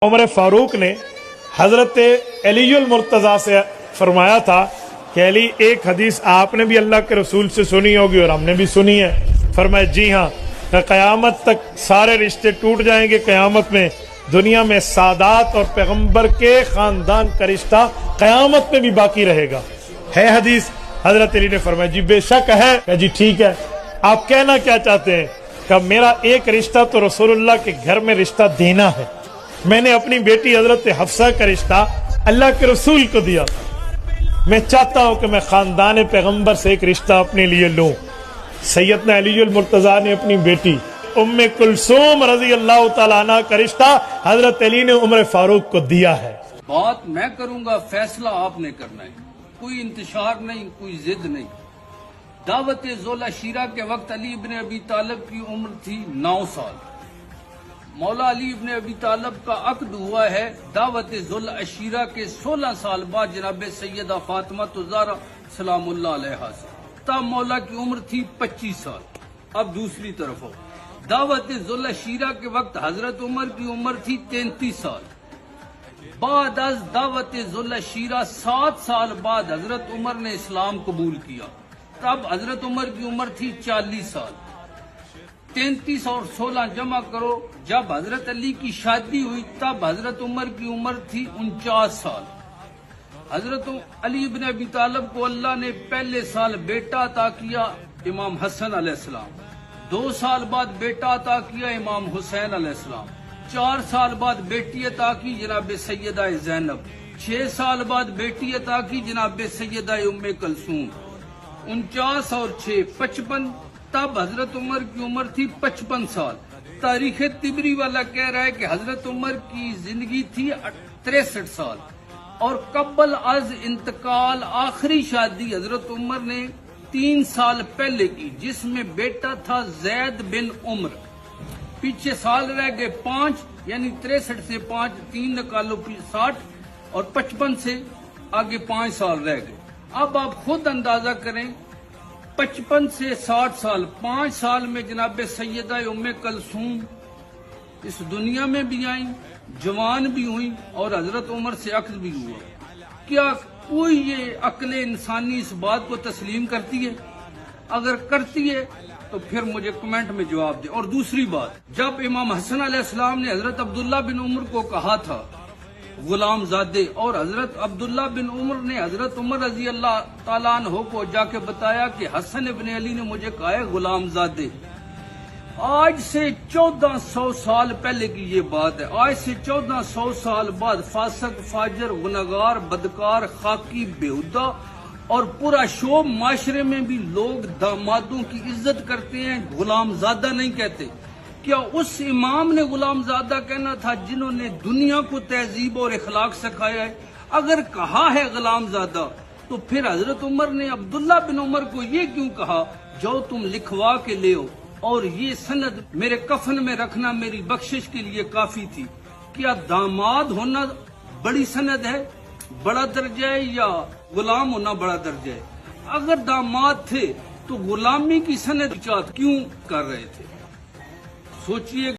उमर फारूक ने हजरत अलीयुल मुर्तज़ा से फरमाया था कि अली, एक हदीस आपने भी अल्लाह के रसूल से सुनी होगी और हमने भी सुनी है। फरमाया जी हाँ, क़यामत तक सारे रिश्ते टूट जाएंगे, क़यामत में दुनिया में सादात और पैगंबर के ख़ानदान का रिश्ता क़यामत में भी बाकी रहेगा। है हदीस? हजरत अली ने फरमाया जी बेशक है। जी ठीक है, आप कहना क्या चाहते हैं? कि मेरा एक रिश्ता तो रसूलुल्लाह के घर में रिश्ता देना है। मैंने अपनी बेटी हजरत हफ्सा का रिश्ता अल्लाह के रसूल को दिया था। मैं चाहता हूं कि मैं खानदान पैगंबर से एक रिश्ता अपने लिए लूं। सैयदना अलीयुल मुर्तज़ा ने अपनी बेटी उम्मे कुलसूम रज़ी अल्लाह तआला अन्हा का रिश्ता हजरत अली ने उमर फारूक को दिया है। बात मैं करूंगा, फैसला आपने करना है। कोई इंतशार नहीं, कोई जिद नहीं। दावत ज़ुल अशीरा के वक्त अली इब्न अबी तालिब की उम्र थी 9 साल। मौला अली इब्न अबी तालिब का अक्द हुआ है दावत ज़ुल अशीरा के 16 साल बाद जनाब सैयदा फातिमा ज़हरा सलामुल्लाह अलैहा से। तब मौला की उम्र थी 25 साल। अब दूसरी तरफ हो, दावत ज़ुल अशीरा के वक्त हजरत उमर की उम्र थी 33 साल। बाद अज दावत ज़ुल अशीरा 7 साल बाद हजरत उमर ने इस्लाम कबूल किया। तब हजरत उमर की उम्र थी 40 साल। 33 और 16 जमा करो, जब हजरत अली की शादी हुई तब हजरत उमर की उम्र थी 49 साल। हजरत अली इब्न अबी तालिब को अल्लाह ने पहले साल बेटा अता किया इमाम हसन अलैहिस्सलाम, 2 साल बाद बेटा अता किया इमाम हुसैन अलैहिस्सलाम, 4 साल बाद बेटी अता की जनाब सैयदा ज़ैनब, 6 साल बाद बेटी अता की जनाब सैयदा उम्मे कुलसूम, 49 और 6 55। तब हजरत उमर की उम्र थी 55 साल। तारीख तिबरी वाला कह रहा है कि हजरत उमर की जिंदगी थी 63 साल। और कब्ल अज इंतकाल आखिरी शादी हजरत उमर ने 3 साल पहले की, जिसमें बेटा था जैद बिन उमर। पीछे साल रह गए 5, यानी 63 से 5 3 निकालो 60, और 55 से आगे 5 साल रह गए। अब आप खुद अंदाजा करें, 55 से 60 साल, 5 साल में जनाब सैयदा उम्मे कुलसूम इस दुनिया में भी आई, जवान भी हुई और हजरत उमर से अक्स भी हुआ। क्या कोई ये अक्ल इंसानी इस बात को तस्लीम करती है? अगर करती है तो फिर मुझे कमेंट में जवाब दे। और दूसरी बात, जब इमाम हसन अलैहिस्सलाम ने हजरत अब्दुल्ला बिन उमर को कहा था गुलाम ज़ादे, और हजरत अब्दुल्ला बिन उमर ने हजरत उमर रजी अल्लाह ताला अन्हु को जाके बताया कि हसन इब्न अली ने मुझे कहा है गुलाम ज़ादे। आज से 1400 साल पहले की ये बात है। आज से 1400 साल बाद फासक, फाजर, गुनहगार, बदकार, खाकी, बेहुदा और पूरा शोब माशरे में भी लोग दामादों की इज्जत करते हैं, गुलामजादा नहीं कहते। क्या उस इमाम ने गुलामजादा कहना था जिन्होंने दुनिया को तहजीब और इखलाक सिखाया है? अगर कहा है गुलामजादा, तो फिर हजरत उमर ने अब्दुल्ला बिन उमर को ये क्यों कहा, जो तुम लिखवा के ले आओ और ये सनद मेरे कफन में रखना मेरी बख्शिश के लिए काफी थी? क्या दामाद होना बड़ी सनद है, बड़ा दर्जा है, या गुलाम होना बड़ा दर्जा है? अगर दामाद थे तो गुलामी की सनद क्यों कर रहे थे? सोचिए।